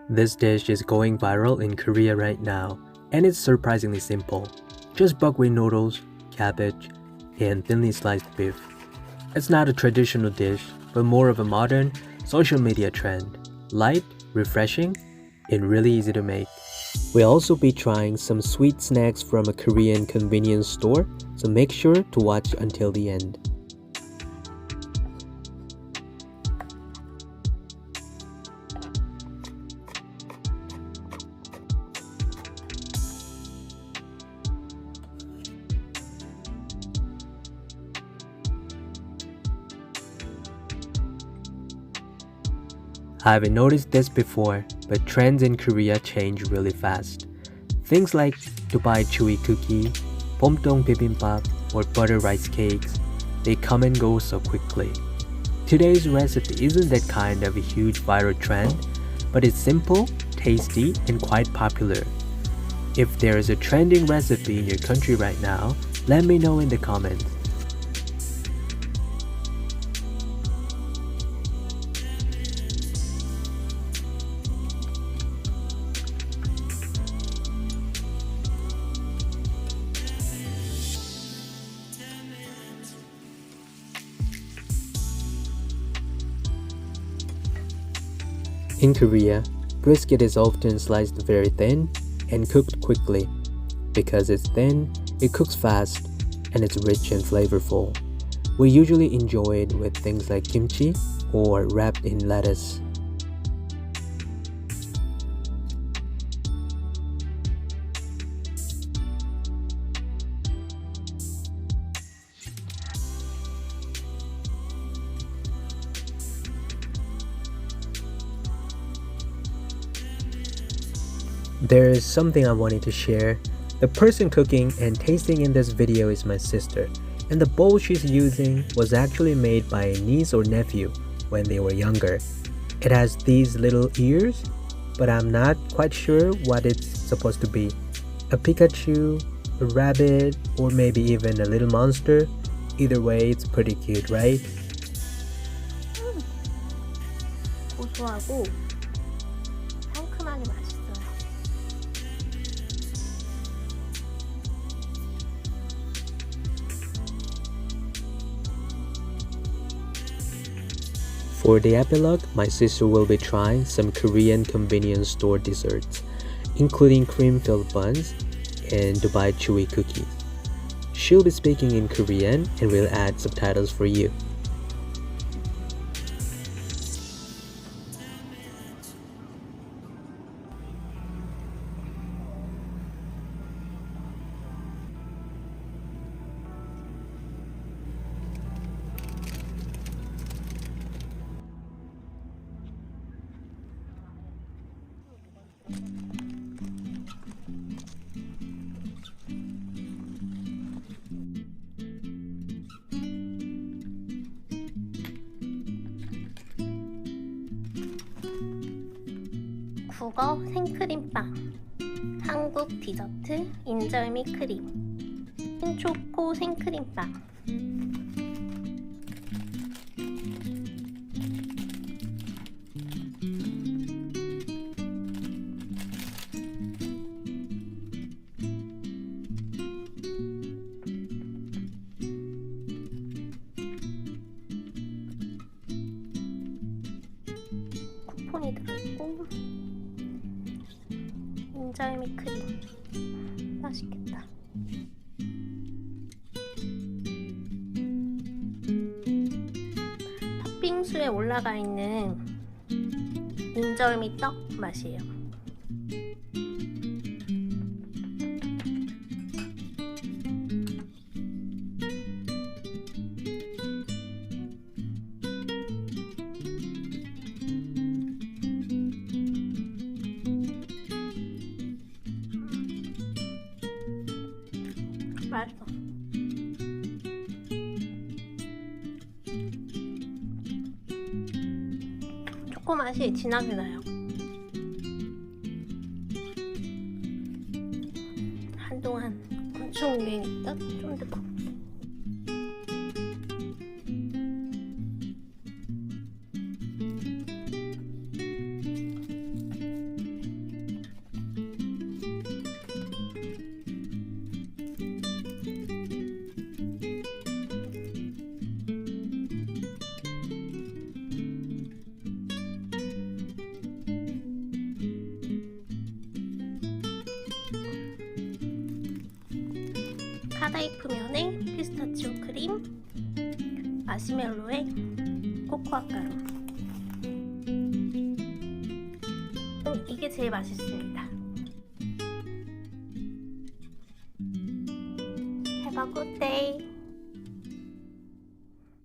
This dish is going viral in Korea right now, and it's surprisingly simple. Just buckwheat noodles, cabbage, and thinly sliced beef. It's not a traditional dish, but more of a modern social media trend. Light, refreshing, and really easy to make. We'll also be trying some sweet snacks from a Korean convenience store, so make sure to watch until the end. I haven't noticed this before, but trends in Korea change really fast. Things like Dubai chewy cookie, pomdong bibimbap, or butter rice cakes, they come and go so quickly. Today's recipe isn't that kind of a huge viral trend, but it's simple, tasty, and quite popular. If there is a trending recipe in your country right now, let me know in the comments. In Korea, brisket is often sliced very thin and cooked quickly. Because it's thin, it cooks fast, and it's rich and flavorful. We usually enjoy it with things like kimchi or wrapped in lettuce. There is something I wanted to share. The person cooking and tasting in this video is my sister, and the bowl she's using was actually made by a niece or nephew when they were younger. It has these little ears, but I'm not quite sure what it's supposed to be. A Pikachu, a rabbit, or maybe even a little monster. Either way, it's pretty cute, right? 고소하고 상큼하게 맛있어요. For the epilogue, my sister will be trying some Korean convenience store desserts, including cream-filled buns and Dubai chewy cookies. She'll be speaking in Korean and will add subtitles for you. 국어 생크림빵, 한국 디저트 인절미 크림, 초코 생크림빵. 쿠폰이 들어있고 인절미 크림 맛있겠다. 팥빙수에 올라가 있는 인절미 떡 맛이에요. 맛있어. 초코 맛이 진하게 나요. 한동안 엄청 유행했던 쫀득쿠키. 카다이프면에 피스타치오 크림, 마시멜로에 코코아 가루. 이게 제일 맛있습니다. Have a good day.